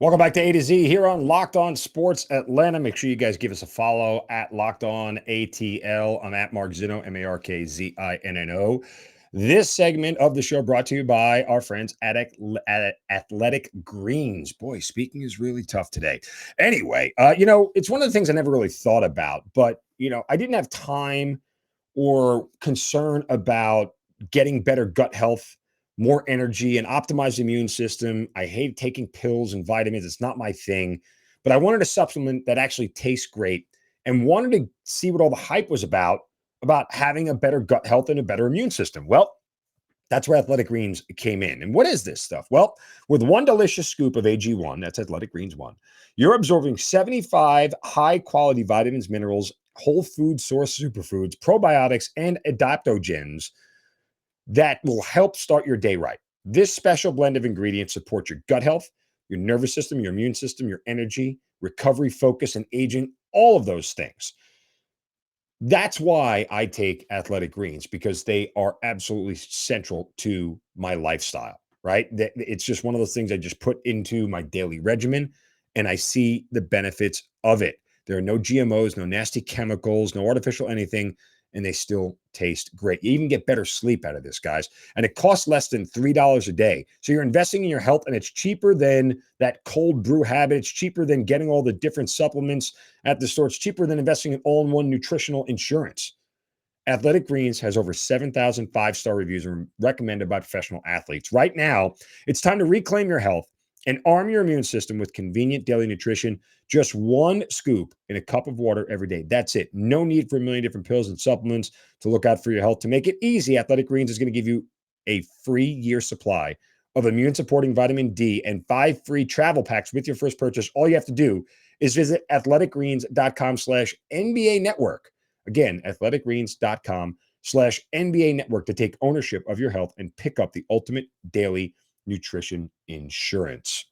Welcome back to A to Z here on Locked On Sports Atlanta. Make sure you guys give us a follow at Locked On ATL. I'm at Mark Zinno, Markzinno. This segment of the show brought to you by our friends at Athletic Greens. Boy, speaking is really tough today. Anyway, it's one of the things I never really thought about, but, I didn't have time or concern about getting better gut health, more energy, and optimized immune system. I hate taking pills and vitamins. It's not my thing. But I wanted a supplement that actually tastes great and wanted to see what all the hype was about having a better gut health and a better immune system. Well, that's where Athletic Greens came in. And what is this stuff? Well, with one delicious scoop of AG1, that's Athletic Greens 1, you're absorbing 75 high quality vitamins, minerals, whole food source superfoods, probiotics, and adaptogens that will help start your day right. This special blend of ingredients supports your gut health, your nervous system, your immune system, your energy, recovery, focus, and aging, all of those things. That's why I take Athletic Greens, because they are absolutely central to my lifestyle, right? It's just one of those things I just put into my daily regimen and I see the benefits of it. There are no GMOs, no nasty chemicals, no artificial anything, and they still taste great. You even get better sleep out of this, guys. And it costs less than $3 a day. So you're investing in your health, and it's cheaper than that cold brew habit. It's cheaper than getting all the different supplements at the store. It's cheaper than investing in all-in-one nutritional insurance. Athletic Greens has over 7,000 five-star reviews and recommended by professional athletes. Right now, it's time to reclaim your health and arm your immune system with convenient daily nutrition. Just one scoop in a cup of water every day. That's it. No need for a million different pills and supplements to look out for your health. To make it easy, Athletic Greens is going to give you a free year supply of immune-supporting vitamin D and 5 free travel packs with your first purchase. All you have to do is visit athleticgreens.com/NBA network. Again, athleticgreens.com/NBA network to take ownership of your health and pick up the ultimate daily nutrition insurance.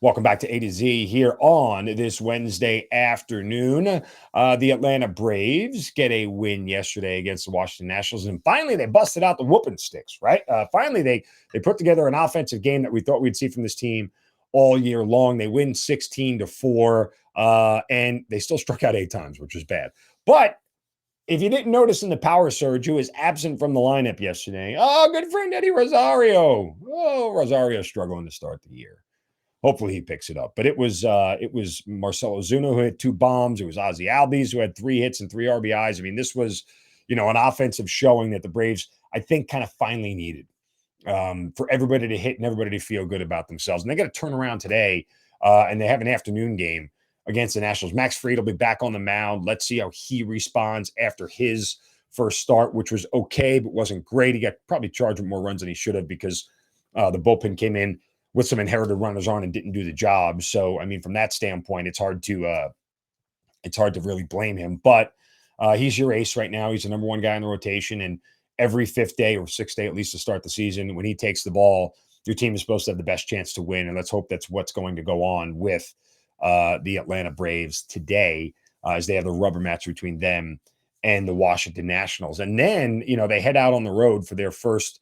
Welcome back to A to Z here on this Wednesday afternoon. The Atlanta Braves get a win yesterday against the Washington Nationals, and finally they busted out the whooping sticks, right? Finally they put together an offensive game that we thought we'd see from this team all year long. They win 16-4, and they still struck out 8 times, which was bad. But if you didn't notice in the power surge, who was absent from the lineup yesterday, good friend Eddie Rosario. Rosario struggling to start the year. Hopefully he picks it up. But it was Marcell Ozuna who hit 2 bombs. It was Ozzie Albies who had 3 hits and 3 RBIs. I mean, this was, an offensive showing that the Braves, I think, kind of finally needed for everybody to hit and everybody to feel good about themselves. And they got to turn around today, and they have an afternoon game against the Nationals. Max Fried will be back on the mound. Let's see how he responds after his first start, which was okay, but wasn't great. He got probably charged with more runs than he should have because the bullpen came in with some inherited runners on and didn't do the job. So, I mean, from that standpoint, it's hard to really blame him. But he's your ace right now. He's the number 1 guy in the rotation, and every 5th day or 6th day, at least to start the season, when he takes the ball, your team is supposed to have the best chance to win. And let's hope that's what's going to go on with the Atlanta Braves today, as they have the rubber match between them and the Washington Nationals. And then, they head out on the road for their first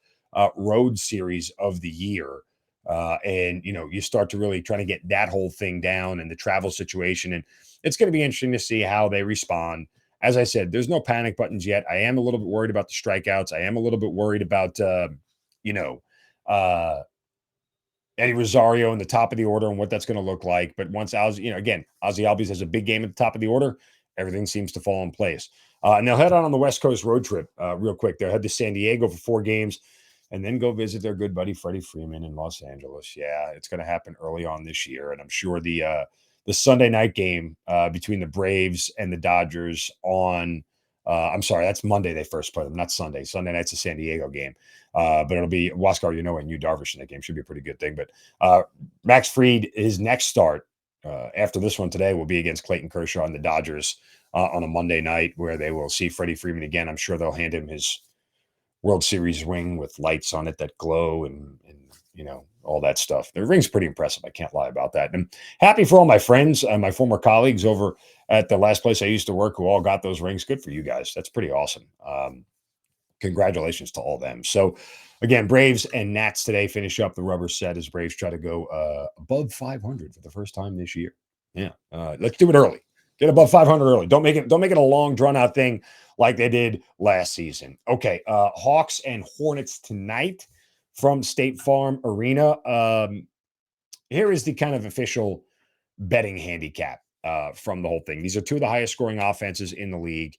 road series of the year. And you start to really try to get that whole thing down and the travel situation. And it's going to be interesting to see how they respond. As I said, there's no panic buttons yet. I am a little bit worried about the strikeouts. I am a little bit worried about, Eddie Rosario in the top of the order and what that's going to look like. But once Ozzie Albies has a big game at the top of the order, everything seems to fall in place. And they'll head on the West Coast road trip real quick. They'll head to San Diego for 4 games and then go visit their good buddy Freddie Freeman in Los Angeles. Yeah, it's going to happen early on this year. And I'm sure the Sunday night game between the Braves and the Dodgers on I'm sorry, that's Monday they first play them, not Sunday. Sunday night's a San Diego game. But it'll be Huascar, and Yu Darvish in that game. Should be a pretty good thing. But Max Fried, his next start after this one today will be against Clayton Kershaw and the Dodgers on a Monday night, where they will see Freddie Freeman again. I'm sure they'll hand him his World Series ring with lights on it that glow and all that stuff. The ring's pretty impressive. I can't lie about that. And I'm happy for all my friends and my former colleagues over at the last place I used to work who all got those rings. Good for you guys. That's pretty awesome. congratulations to all them. So again, Braves and Nats today finish up the rubber set as Braves try to go above 500 for the first time this year. Yeah, let's do it early. Get above 500 early. Don't make it a long drawn out thing like they did last season. Okay, Hawks and Hornets tonight from State Farm Arena. Here is the kind of official betting handicap from the whole thing. These are two of the highest scoring offenses in the league.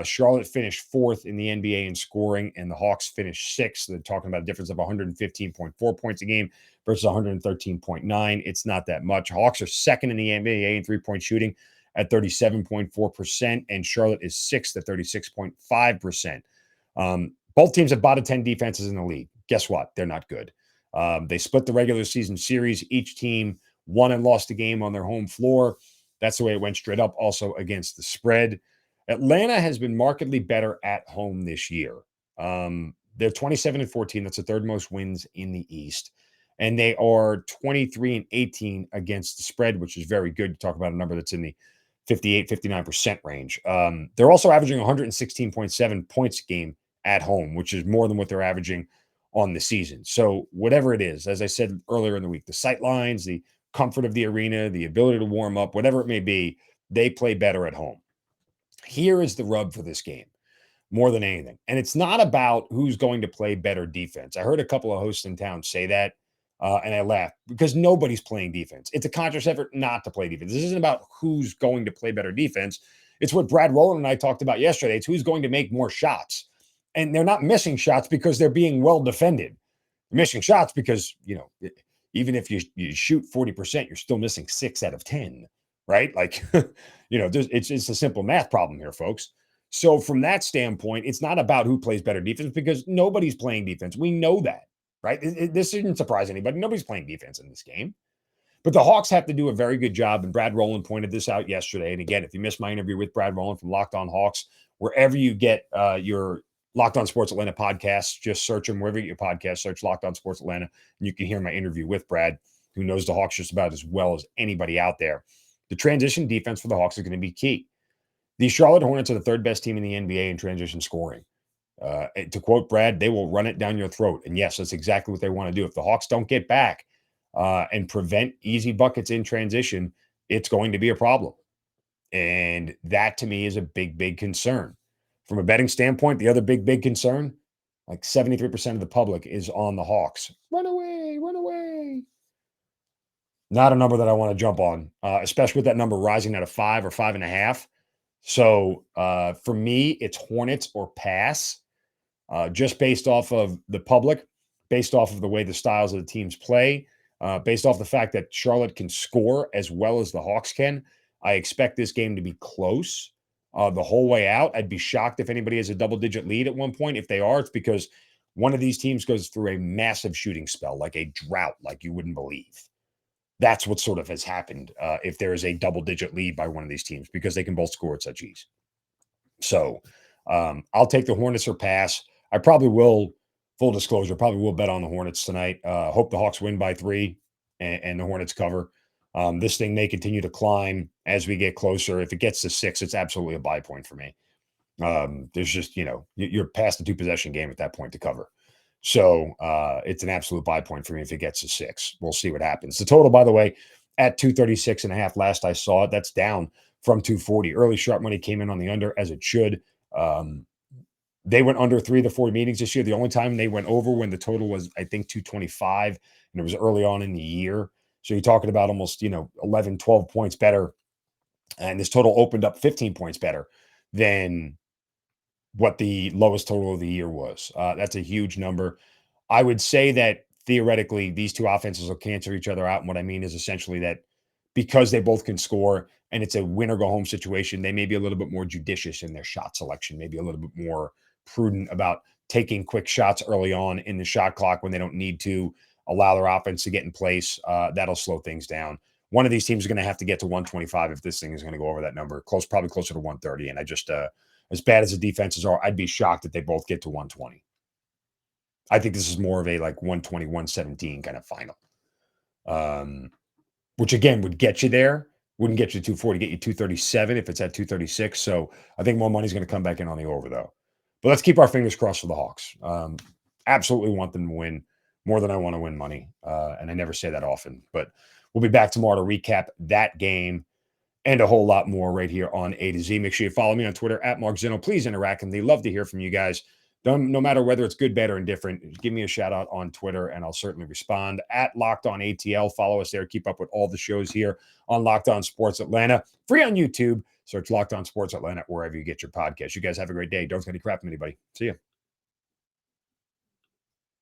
Charlotte finished fourth in the NBA in scoring, and the Hawks finished sixth. They're talking about a difference of 115.4 points a game versus 113.9. It's not that much. Hawks are second in the NBA in three-point shooting at 37.4%, and Charlotte is sixth at 36.5%. Both teams have bottom 10 defenses in the league. Guess what? They're not good. They split the regular season series. Each team won and lost a game on their home floor. That's the way it went straight up. Also against the spread. Atlanta has been markedly better at home this year. They're 27-14. That's the third most wins in the East. And they are 23-18 against the spread, which is very good. You talk about a number that's in the 58-59% range. They're also averaging 116.7 points a game at home, which is more than what they're averaging on the season. So whatever it is, as I said earlier in the week, the sight lines, the comfort of the arena, the ability to warm up, whatever it may be, they play better at home. Here is the rub for this game more than anything. And it's not about who's going to play better defense. I heard a couple of hosts in town say that, and I laughed because nobody's playing defense. It's a conscious effort not to play defense. This isn't about who's going to play better defense. It's what Brad Rowland and I talked about yesterday. It's who's going to make more shots. And they're not missing shots because they're being well defended. They're missing shots because, even if you shoot 40%, you're still missing 6 out of 10, right? Like, it's a simple math problem here, folks. So from that standpoint, it's not about who plays better defense because nobody's playing defense. We know that, right? This shouldn't surprise anybody. Nobody's playing defense in this game. But the Hawks have to do a very good job, and Brad Rowland pointed this out yesterday. And again, if you missed my interview with Brad Rowland from Locked On Hawks, wherever you get your Locked On Sports Atlanta podcast, just search them wherever you get your podcast, search Locked On Sports Atlanta, and you can hear my interview with Brad, who knows the Hawks just about as well as anybody out there. The transition defense for the Hawks is going to be key. The Charlotte Hornets are the third best team in the NBA in transition scoring. To quote Brad, they will run it down your throat. And yes, that's exactly what they want to do. If the Hawks don't get back and prevent easy buckets in transition, it's going to be a problem. And that to me is a big, big concern. From a betting standpoint, the other big, big concern, like 73% of the public is on the Hawks. Run away, run away. Not a number that I want to jump on, especially with that number rising out of 5 or 5.5. So for me, it's Hornets or pass, just based off of the public, based off of the way the styles of the teams play, based off the fact that Charlotte can score as well as the Hawks can. I expect this game to be close the whole way out. I'd be shocked if anybody has a double-digit lead at one point. If they are, it's because one of these teams goes through a massive shooting spell, like a drought, like you wouldn't believe. That's what sort of has happened if there is a double-digit lead by one of these teams because they can both score at such ease. So I'll take the Hornets or pass. I probably will, full disclosure, probably will bet on the Hornets tonight. Hope the Hawks win by 3 and the Hornets cover. This thing may continue to climb as we get closer. If it gets to 6, it's absolutely a buy point for me. There's just, you're past the 2-possession game at that point to cover. So it's an absolute buy point for me if it gets to 6. We'll see what happens. The total, by the way, at 236.5 last I saw it. That's down from 240. Early sharp money came in on the under, as it should. They went under 3 of the 4 meetings this year. The only time they went over when the total was, I think, 225, and it was early on in the year. So you're talking about almost, 11, 12 points better. And this total opened up 15 points better than what the lowest total of the year was. That's a huge number. I would say that theoretically, these two offenses will cancel each other out. And what I mean is essentially that because they both can score and it's a win or go home situation, they may be a little bit more judicious in their shot selection, maybe a little bit more prudent about taking quick shots early on in the shot clock when they don't need to allow their offense to get in place. That'll slow things down. One of these teams is going to have to get to 125 if this thing is going to go over that number, probably closer to 130. And I just, as bad as the defenses are, I'd be shocked if they both get to 120. I think this is more of a like 120, 117 kind of final. Which again would get you there. Wouldn't get you 240, get you 237 if it's at 236. So I think more money's going to come back in on the over though. But let's keep our fingers crossed for the Hawks. Absolutely want them to win more than I want to win money. And I never say that often, but we'll be back tomorrow to recap that game and a whole lot more right here on A to Z. Make sure you follow me on Twitter at Mark Zinno. Please interact with me. Love to hear from you guys. No matter whether it's good, bad, or indifferent, give me a shout out on Twitter and I'll certainly respond. At Locked On ATL, follow us there. Keep up with all the shows here on Locked On Sports Atlanta. Free on YouTube. Search Locked On Sports Atlanta wherever you get your podcast. You guys have a great day. Don't get any crap from anybody. See ya.